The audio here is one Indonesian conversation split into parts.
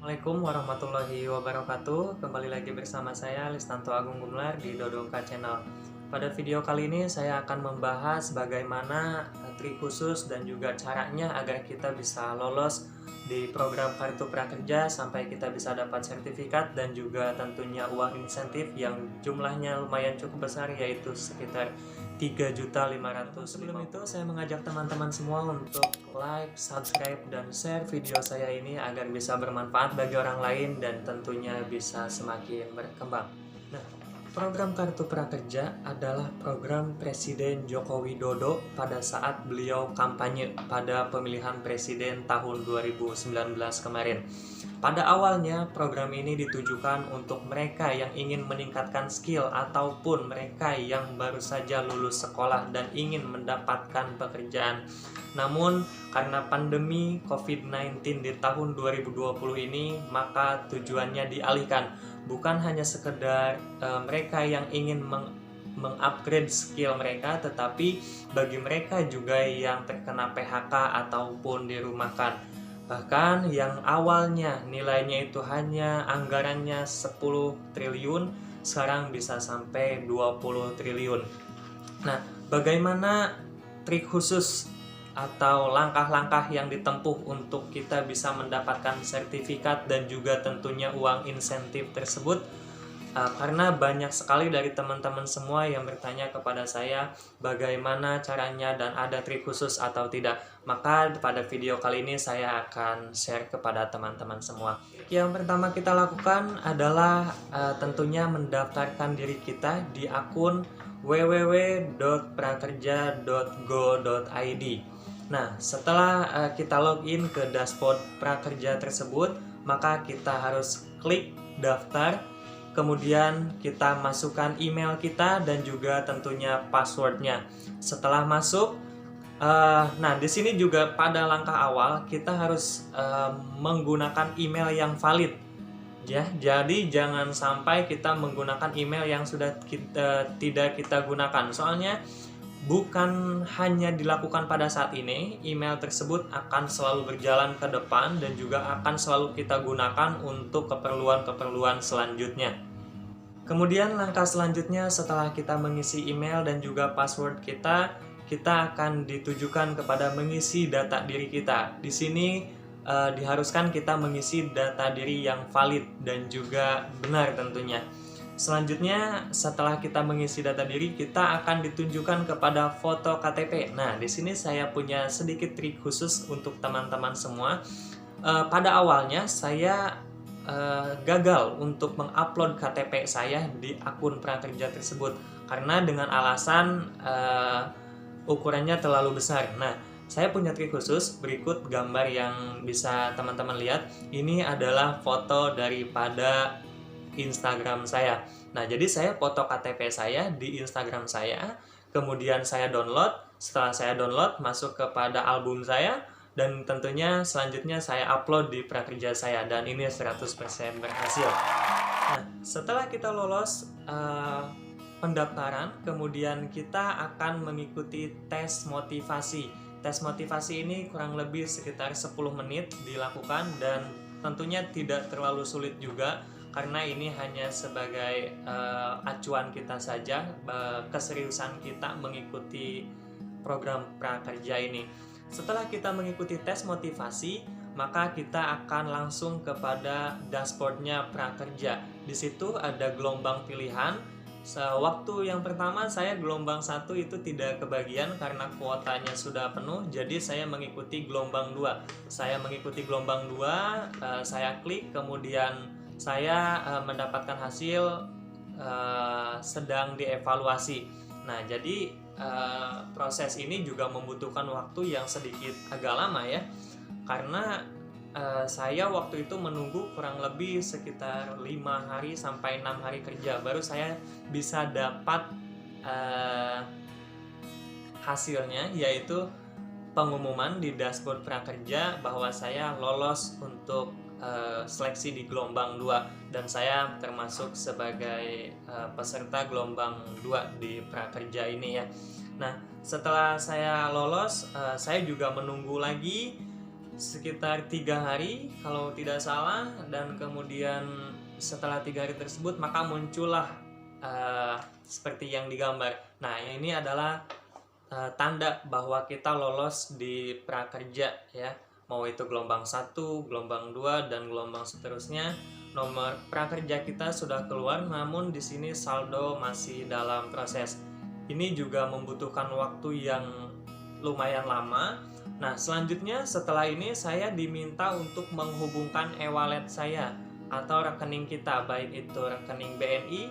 Assalamualaikum warahmatullahi wabarakatuh. Kembali lagi bersama saya Listanto Agung Gumelar di Dodongka Channel. Pada video kali ini saya akan membahas bagaimana trik khusus dan juga caranya agar kita bisa lolos di program Kartu Prakerja sampai kita bisa dapat sertifikat dan juga tentunya uang insentif yang jumlahnya lumayan cukup besar, yaitu sekitar 3.500.000. Sebelum itu saya mengajak teman-teman semua untuk like, subscribe, dan share video saya ini agar bisa bermanfaat bagi orang lain dan tentunya bisa semakin berkembang. Nah, program Kartu Prakerja adalah program Presiden Joko Widodo pada saat beliau kampanye pada pemilihan presiden tahun 2019 kemarin. Pada awalnya, program ini ditujukan untuk mereka yang ingin meningkatkan skill ataupun mereka yang baru saja lulus sekolah dan ingin mendapatkan pekerjaan. Namun, karena pandemi COVID-19 di tahun 2020 ini, maka tujuannya dialihkan. Bukan hanya sekedar mereka yang ingin mengupgrade skill mereka, tetapi bagi mereka juga yang terkena PHK ataupun dirumahkan. Bahkan yang awalnya nilainya itu hanya anggarannya 10 triliun, sekarang bisa sampai 20 triliun. Nah, bagaimana trik khusus atau langkah-langkah yang ditempuh untuk kita bisa mendapatkan sertifikat dan juga tentunya uang insentif tersebut? Karena banyak sekali dari teman-teman semua yang bertanya kepada saya bagaimana caranya dan ada trik khusus atau tidak. Maka pada video kali ini saya akan share kepada teman-teman semua. Yang pertama kita lakukan adalah tentunya mendaftarkan diri kita di akun www.prakerja.go.id. Nah, setelah kita login ke dashboard prakerja tersebut, maka kita harus klik daftar. Kemudian kita masukkan email kita dan juga tentunya passwordnya. Setelah masuk, nah di sini juga pada langkah awal kita harus menggunakan email yang valid, ya. Jadi jangan sampai kita menggunakan email yang sudah tidak kita gunakan. Soalnya bukan hanya dilakukan pada saat ini, email tersebut akan selalu berjalan ke depan dan juga akan selalu kita gunakan untuk keperluan-keperluan selanjutnya. Kemudian langkah selanjutnya setelah kita mengisi email dan juga password kita akan ditujukan kepada mengisi data diri kita. Di sini diharuskan kita mengisi data diri yang valid dan juga benar tentunya. Selanjutnya, setelah kita mengisi data diri, kita akan ditunjukkan kepada foto KTP. Nah, di sini saya punya sedikit trik khusus untuk teman-teman semua. Pada awalnya, saya gagal untuk mengupload KTP saya di akun prakerja tersebut karena dengan alasan ukurannya terlalu besar. Nah, saya punya trik khusus. Berikut gambar yang bisa teman-teman lihat. Ini adalah foto daripada Instagram saya. Nah, jadi saya foto KTP saya di Instagram saya, kemudian saya download. Setelah saya download, masuk kepada album saya, dan tentunya selanjutnya saya upload di prakerja saya, dan ini 100% berhasil. Nah, setelah kita lolos pendaftaran, kemudian kita akan mengikuti tes motivasi. Tes motivasi ini kurang lebih sekitar 10 menit dilakukan dan tentunya tidak terlalu sulit juga, karena ini hanya sebagai acuan kita saja, keseriusan kita mengikuti program prakerja ini. Setelah kita mengikuti tes motivasi, maka kita akan langsung kepada dashboardnya prakerja. Di situ ada gelombang pilihan. Waktu yang pertama saya gelombang 1 itu tidak kebagian karena kuotanya sudah penuh, jadi saya mengikuti gelombang 2. Saya mengikuti gelombang 2, saya klik, kemudian saya mendapatkan hasil sedang dievaluasi. Nah, jadi proses ini juga membutuhkan waktu yang sedikit agak lama, ya, karena saya waktu itu menunggu kurang lebih sekitar 5 hari sampai 6 hari kerja baru saya bisa dapat hasilnya, yaitu pengumuman di dashboard prakerja bahwa saya lolos untuk seleksi di gelombang 2 dan saya termasuk sebagai peserta gelombang 2 di prakerja ini, ya. Nah, setelah saya lolos, saya juga menunggu lagi sekitar 3 hari kalau tidak salah, dan kemudian setelah 3 hari tersebut maka muncullah seperti yang digambar. Nah, ini adalah tanda bahwa kita lolos di prakerja ya. Mau itu gelombang 1, gelombang 2, dan gelombang seterusnya. Nomor prakerja kita sudah keluar, namun di sini saldo masih dalam proses. Ini juga membutuhkan waktu yang lumayan lama. Nah, selanjutnya setelah ini saya diminta untuk menghubungkan e-wallet saya atau rekening kita, baik itu rekening BNI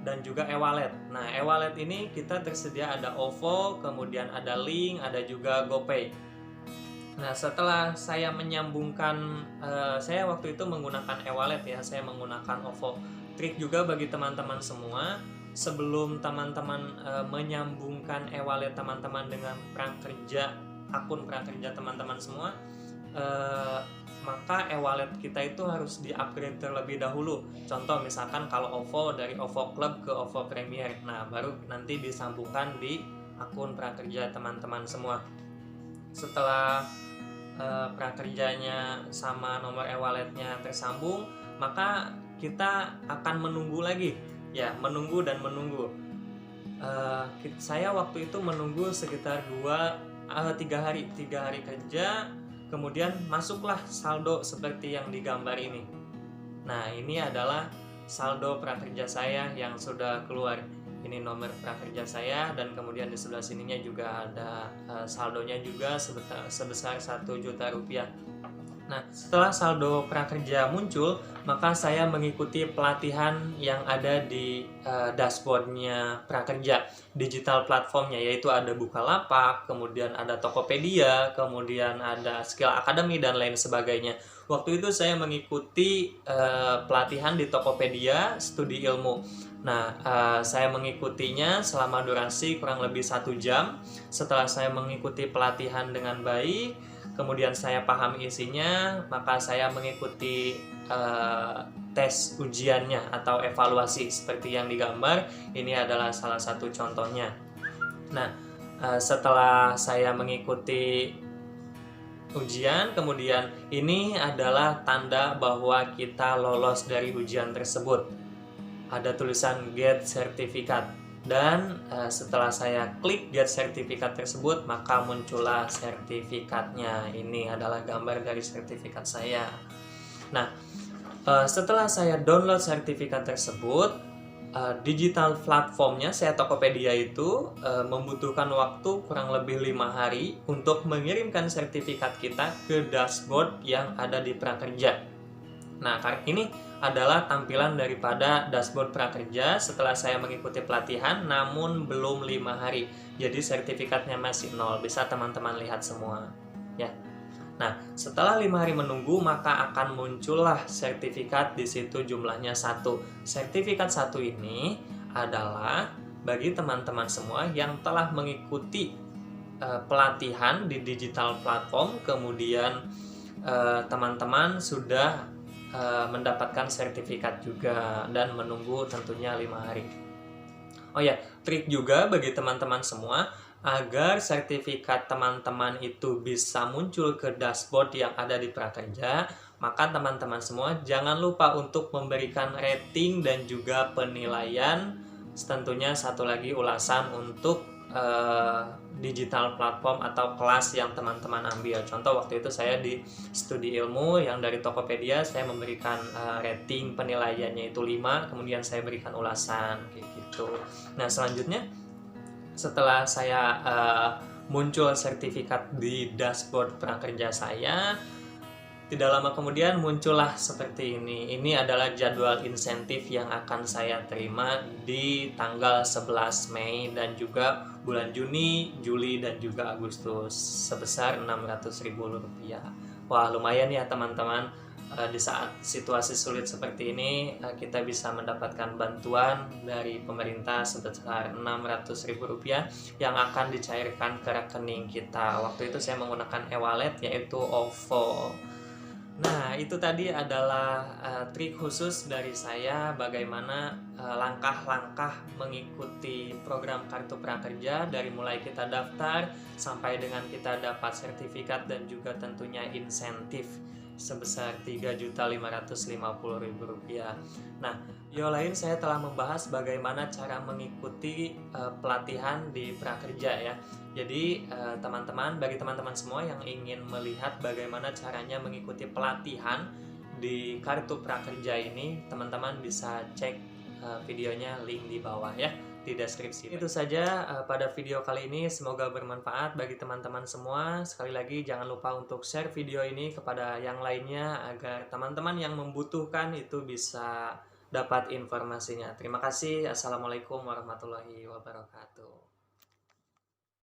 dan juga e-wallet. Nah, e-wallet ini kita tersedia ada OVO, kemudian ada Link, ada juga GoPay. Nah, setelah saya menyambungkan, saya waktu itu menggunakan e-wallet ya, saya menggunakan OVO. Trik juga bagi teman-teman semua, sebelum teman-teman menyambungkan e-wallet teman-teman dengan prakerja, akun prakerja teman-teman semua, maka e-wallet kita itu harus di-upgrade terlebih dahulu. Contoh misalkan kalau OVO, dari OVO Club ke OVO Premier, nah baru nanti disambungkan di akun prakerja teman-teman semua. Setelah prakerjanya sama nomor e-walletnya tersambung, maka kita akan menunggu lagi ya, menunggu dan menunggu. Saya waktu itu menunggu sekitar 3 hari kerja, kemudian masuklah saldo seperti yang digambar ini. Nah, ini adalah saldo prakerja saya yang sudah keluar. Ini nomor prakerja saya, dan kemudian di sebelah sininya juga ada saldonya juga sebesar 1 juta rupiah. Nah, setelah saldo prakerja muncul, maka saya mengikuti pelatihan yang ada di dashboardnya prakerja, digital platformnya, yaitu ada Bukalapak, kemudian ada Tokopedia, kemudian ada Skill Academy, dan lain sebagainya. Waktu itu saya mengikuti pelatihan di Tokopedia, studi ilmu. Nah, saya mengikutinya selama durasi kurang lebih 1 jam. Setelah saya mengikuti pelatihan dengan baik, kemudian saya paham isinya, maka saya mengikuti tes ujiannya atau evaluasi seperti yang digambar. Ini adalah salah satu contohnya. Nah, setelah saya mengikuti ujian, kemudian ini adalah tanda bahwa kita lolos dari ujian tersebut. Ada tulisan get sertifikat, dan setelah saya klik get sertifikat tersebut, maka muncullah sertifikatnya. Ini adalah gambar dari sertifikat saya. Nah, setelah saya download sertifikat tersebut, digital platformnya saya Tokopedia itu membutuhkan waktu kurang lebih 5 hari untuk mengirimkan sertifikat kita ke dashboard yang ada di prakerja. Nah, ini adalah tampilan daripada dashboard prakerja setelah saya mengikuti pelatihan, namun belum 5 hari. Jadi sertifikatnya masih 0, bisa teman-teman lihat semua ya. Nah, setelah 5 hari menunggu, maka akan muncullah sertifikat di situ, jumlahnya 1. Sertifikat 1 ini adalah bagi teman-teman semua yang telah mengikuti pelatihan di digital platform, kemudian teman-teman sudah mendapatkan sertifikat juga, dan menunggu tentunya 5 hari. Oh ya, trik juga bagi teman-teman semua, agar sertifikat teman-teman itu bisa muncul ke dashboard yang ada di prakerja, maka teman-teman semua jangan lupa untuk memberikan rating dan juga penilaian. Tentunya satu lagi ulasan untuk digital platform atau kelas yang teman-teman ambil. Contoh waktu itu saya di studi ilmu yang dari Tokopedia, saya memberikan rating penilaiannya itu 5, kemudian saya berikan ulasan kayak gitu. Nah, selanjutnya setelah saya muncul sertifikat di dashboard prakerja saya, tidak lama kemudian muncullah seperti ini. Ini adalah jadwal insentif yang akan saya terima di tanggal 11 Mei dan juga bulan Juni, Juli, dan juga Agustus sebesar Rp600.000. Wah, lumayan ya teman-teman. Di saat situasi sulit seperti ini, kita bisa mendapatkan bantuan dari pemerintah sebesar Rp600.000 yang akan dicairkan ke rekening kita. Waktu itu saya menggunakan e-wallet yaitu OVO. Nah, itu tadi adalah trik khusus dari saya bagaimana langkah-langkah mengikuti program Kartu Prakerja dari mulai kita daftar sampai dengan kita dapat sertifikat dan juga tentunya insentif sebesar Rp3.550.000. Nah, video lain saya telah membahas bagaimana cara mengikuti pelatihan di Prakerja ya. Jadi teman-teman, bagi teman-teman semua yang ingin melihat bagaimana caranya mengikuti pelatihan di Kartu Prakerja ini, teman-teman bisa cek videonya, link di bawah ya, di deskripsi. Itu saja pada video kali ini, semoga bermanfaat bagi teman-teman semua. Sekali lagi jangan lupa untuk share video ini kepada yang lainnya agar teman-teman yang membutuhkan itu bisa dapat informasinya. Terima kasih. Assalamualaikum warahmatullahi wabarakatuh.